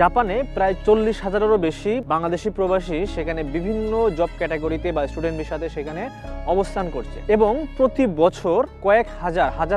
জাপানে প্রায় 40,000-এরও বেশি বাংলাদেশি প্রবাসী সেখানে বিভিন্ন জব ক্যাটাগরিতে বা স্টুডেন্ট ভিসাতে সেখানে অবস্থান করছে এবং প্রতি বছর কয়েক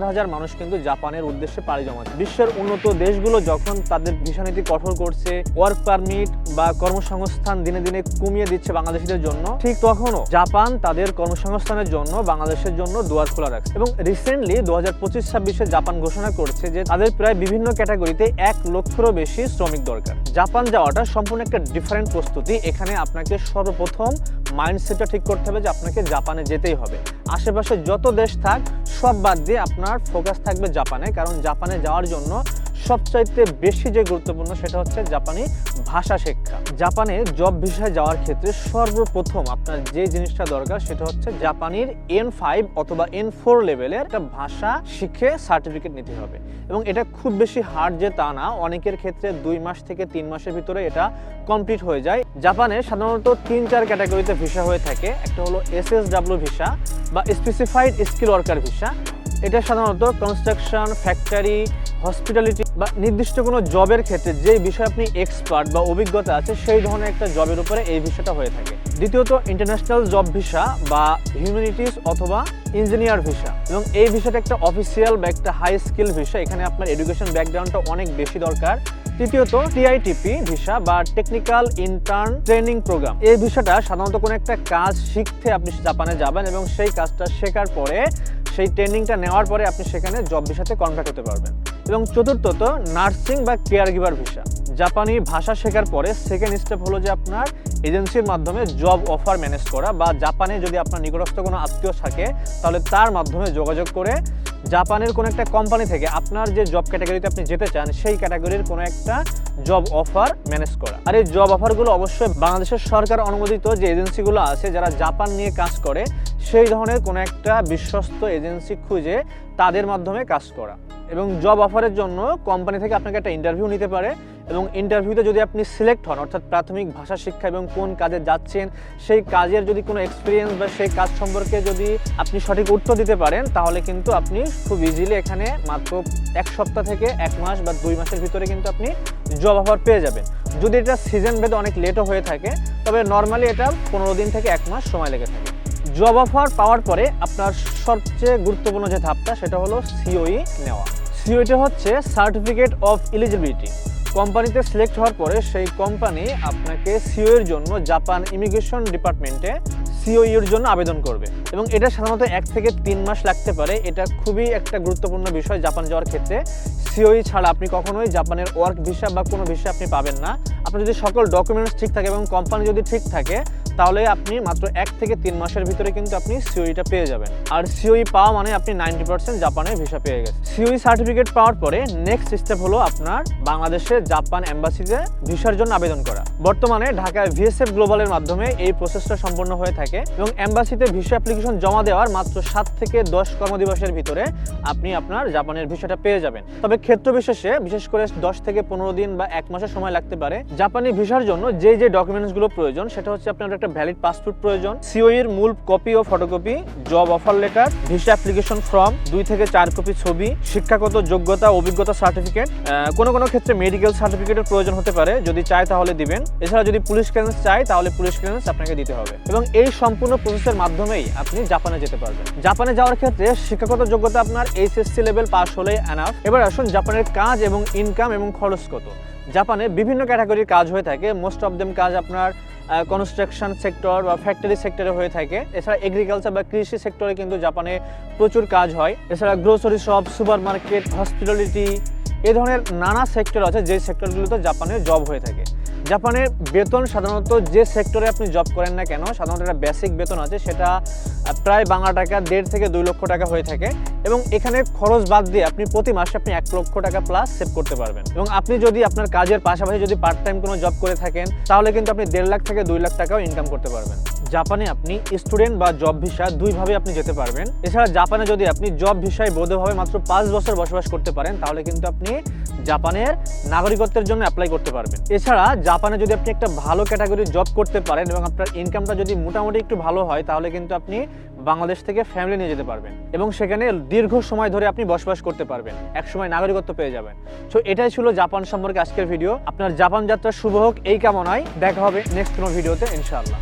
হাজার মানুষ কিন্তু জাপানের উদ্দেশ্যে পাড়ি জমাচ্ছে। বিশ্বের উন্নত দেশগুলো যখন তাদের ভিসা নীতি কঠোর করছে, ওয়ার্ক পারমিট বা কর্মসংস্থান দিনে দিনে কমিয়ে দিচ্ছে বাংলাদেশিদের জন্য, ঠিক তখনও জাপান তাদের কর্মসংস্থানের জন্য বাংলাদেশের জন্য দুয়ার খোলা রাখছে। এবং রিসেন্টলি 2025-26-এ জাপান ঘোষণা করছে যে তাদের প্রায় বিভিন্ন ক্যাটাগরিতে 1 লক্ষেরও বেশি শ্রমিক দরকার। জাপান যাওয়াটা সম্পূর্ণ একটা ডিফারেন্ট প্রস্তুতি। এখানে আপনাকে সর্বপ্রথম মাইন্ডসেটটা ঠিক করতে হবে যে আপনাকে জাপানে যেতেই হবে। আশেপাশে যত দেশ থাক সব বাদ দিয়ে আপনার ফোকাস থাকবে জাপানে, কারণ জাপানে যাওয়ার জন্য সবচাইতে বেশি যে গুরুত্বপূর্ণ সেটা হচ্ছে জাপানি ভাষা শিক্ষা। জাপানে জব ভিসায় যাওয়ার ক্ষেত্রে সর্বপ্রথম আপনার যে জিনিসটা দরকার সেটা হচ্ছে জাপানির N5 অথবা N4 লেভেলের একটা ভাষা শিখে সার্টিফিকেট নিতে হবে। এবং এটা খুব বেশি হার্ড যে তা না, অনেকের ক্ষেত্রে 2 মাস থেকে 3 মাসের ভিতরে এটা কমপ্লিট হয়ে যায়। জাপানে সাধারণত 3-4 ক্যাটাগরিতে ভিসা হয়ে থাকে। একটা হলো SSW ভিসা বা স্পেসিফাইড স্কিল ওয়ার্কার ভিসা। এটা সাধারণত কনস্ট্রাকশন, ফ্যাক্টরি, হসপিটালিটি বা নির্দিষ্ট কোনো জবের ক্ষেত্রে যে বিষয়ে আপনি এক্সপার্ট বা অভিজ্ঞতা আছে সেই ধরনের একটা জবের উপরে এই ভিসাটা হয়ে থাকে। দ্বিতীয়ত ইন্টারন্যাশনাল জব ভিসা বা হিউম্যানিটিস অথবা ইঞ্জিনিয়ার ভিসা, এবং এই ভিসাটা একটা অফিসিয়াল বা একটা হাই স্কিল ভিসা। এখানে আপনার এডুকেশন ব্যাকগ্রাউন্ডটা অনেক বেশি দরকার। তৃতীয়ত TITP ভিসা বা টেকনিক্যাল ইন্টার্ন ট্রেনিং প্রোগ্রাম। এই ভিসাটা সাধারণত কোনো একটা কাজ শিখতে আপনি জাপানে যাবেন এবং সেই কাজটা শেখার পরে, সেই ট্রেনিংটা নেওয়ার পরে আপনি সেখানে জব ভিসাতে কনভার্ট হতে পারবেন। এবং চতুর্থত নার্সিং বা কেয়ার গিভার ভিসা। জাপানি ভাষা শেখার পরে সেকেন্ড স্টেপ হলো যে আপনার এজেন্সির মাধ্যমে জব অফার ম্যানেজ করা, বা জাপানে যদি আপনার নিকটস্থ কোনো আত্মীয় থাকে তাহলে তার মাধ্যমে যোগাযোগ করে জাপানের কোনো একটা কোম্পানি থেকে আপনার যে জব ক্যাটাগরিতে আপনি যেতে চান সেই ক্যাটাগরির কোনো একটা জব অফার ম্যানেজ করা। আর এই জব অফারগুলো অবশ্যই বাংলাদেশের সরকার অনুমোদিত যে এজেন্সিগুলো আছে যারা জাপান নিয়ে কাজ করে সেই ধরনের কোনো একটা বিশ্বস্ত এজেন্সি খুঁজে তাদের মাধ্যমে কাজ করা। এবং জব অফারের জন্য কোম্পানি থেকে আপনাকে একটা ইন্টারভিউ নিতে পারে, এবং ইন্টারভিউতে যদি আপনি সিলেক্ট হন, অর্থাৎ প্রাথমিক ভাষা শিক্ষা এবং কোন কাজে যাচ্ছেন সেই কাজের যদি কোনো এক্সপিরিয়েন্স বা সেই কাজ সম্পর্কে যদি আপনি সঠিক উত্তর দিতে পারেন, তাহলে কিন্তু আপনি খুব ইজিলি এখানে মাত্র 1 সপ্তাহ থেকে 1 মাস বা 2 মাসের ভিতরে কিন্তু আপনি জব অফার পেয়ে যাবেন। যদি এটা সিজন ভেদে অনেক লেটও হয়ে থাকে, তবে নর্মালি এটা 15 দিন থেকে 1 মাস সময় লেগে থাকে। জব অফার পাওয়ার পরে আপনার সবচেয়ে গুরুত্বপূর্ণ যে ধাপটা সেটা হলো COE নেওয়া। COE হচ্ছে সার্টিফিকেট অফ এলিজিবিলিটি। কোম্পানিতে সিলেক্ট হওয়ার পরে সেই কোম্পানি আপনাকে COE এর জন্য জাপান ইমিগ্রেশন ডিপার্টমেন্টে COE এর জন্য আবেদন করবে, এবং এটা সাধারণত 1 থেকে 3 মাস লাগতে পারে। এটা খুবই একটা গুরুত্বপূর্ণ বিষয় জাপান যাওয়ার ক্ষেত্রে। COE ছাড়া আপনি কখনোই জাপানের ওয়ার্ক ভিসা বা কোনো ভিসা আপনি পাবেন না। আপনার যদি সকল ডকুমেন্টস ঠিক থাকে এবং কোম্পানি যদি ঠিক থাকে তাহলে আপনি মাত্র 1 থেকে 3 মাসের ভিতরে কিন্তু আপনি COEটা পেয়ে যাবেন। আর COE পাওয়া মানে আপনি 90% জাপানের ভিসা পেয়ে গেছেন। COE সার্টিফিকেট পাওয়ার পরে নেক্সট স্টেপ হলো আপনার বাংলাদেশে জাপান এম্বাসিতে ভিসার জন্য আবেদন করা। বর্তমানে ঢাকায় VSF গ্লোবালের মাধ্যমে এই প্রসেসটা সম্পন্ন হয়ে থাকে, এবং এম্বাসিতে ভিসা অ্যাপ্লিকেশন জমা দেওয়ার মাত্র 7 থেকে 10 কর্মদিবসের ভিতরে আপনি আপনার জাপানের ভিসাটা পেয়ে যাবেন। তবে ক্ষেত্র বিশেষে বিশেষ করে 10 থেকে 15 দিন বা 1 মাসের সময় লাগতে পারে। জাপানি ভিসার জন্য যে ডকুমেন্টসগুলো প্রয়োজন সেটা হচ্ছে আপনার একটা ভ্যালিড পাসপোর্ট প্রয়োজন, COE এর মূল কপি ও photocopy, job offer letter, visa application form, 2 থেকে 4 কপি ছবি, শিক্ষাগত যোগ্যতা অভিজ্ঞতা সার্টিফিকেট, কোনো ক্ষেত্রে মেডিকেল সার্টিফিকেটের প্রয়োজন হতে পারে, যদি চায় তাহলে দিবেন। এছাড়া যদি পুলিশ ক্লিয়ারেন্স চায় তাহলে পুলিশ ক্লিয়ারেন্স আপনাকে দিতে হবে, এবং এই সম্পূর্ণ প্রসেসের মাধ্যমেই আপনি জাপানে যেতে পারবেন। জাপানে যাওয়ার ক্ষেত্রে শিক্ষাগত যোগ্যতা আপনার HSC লেভেল পাস হলেই এনাফ। এবার আসুন জাপানের কাজ এবং ইনকাম এবং খরচ কত। জাপানে বিভিন্ন ক্যাটাগরির কাজ হয়ে থাকে। মোস্ট অফ দেম কাজ আপনার কনস্ট্রাকশন সেক্টর বা ফ্যাক্টরি সেক্টরে হয়ে থাকে। এছাড়া এগ্রিকালচার বা কৃষি সেক্টরে কিন্তু জাপানে প্রচুর কাজ হয়। এছাড়া grocery shop, super market, hospitality, এই ধরনের নানা সেক্টর আছে যে সেক্টরগুলোতে জাপানে জব হয়ে থাকে। জাপানের বেতন সাধারণত যে সেক্টরে আপনি জব করেন না কেন সাধারণত একটা বেসিক বেতন আছে, সেটা প্রায় বাংলা টাকা 1.5 থেকে 2 লক্ষ টাকা হয়ে থাকে, এবং এখানে খরচ বাদ দিয়ে আপনি প্রতি মাসে আপনি 1 লক্ষ টাকা প্লাস সেভ করতে পারবেন। এবং আপনি যদি আপনার কাজের পাশাপাশি যদি পার্ট টাইম কোনো জব করে থাকেন তাহলে কিন্তু আপনি 1.5 লাখ থেকে 2 লাখ টাকাও ইনকাম করতে পারবেন। জাপানে আপনি স্টুডেন্ট বা জব ভিসা দুইভাবে আপনি যেতে পারবেন। এছাড়া জাপানে যদি আপনি জব ভিসায় বৈধভাবে মাত্র 5 বছর বসবাস করতে পারেন তাহলে কিন্তু আপনি জাপানের নাগরিকত্বের জন্য অ্যাপ্লাই করতে পারবেন। এছাড়া জাপানে যদি আপনি একটা ভালো ক্যাটাগরির জব করতে পারেন এবং আপনার ইনকামটা যদি মোটামুটি একটু ভালো হয় তাহলে কিন্তু আপনি বাংলাদেশ থেকে ফ্যামিলি নিয়ে যেতে পারবেন এবং সেখানে দীর্ঘ সময় ধরে আপনি বসবাস করতে পারবেন, একসময় নাগরিকত্ব পেয়ে যাবেন। সো এটাই ছিল জাপান সম্পর্কে আজকের ভিডিও। আপনার জাপান যাত্রা শুভ হোক এই কামনায়। দেখা হবে নেক্সট কোনো ভিডিওতে ইনশাআল্লাহ।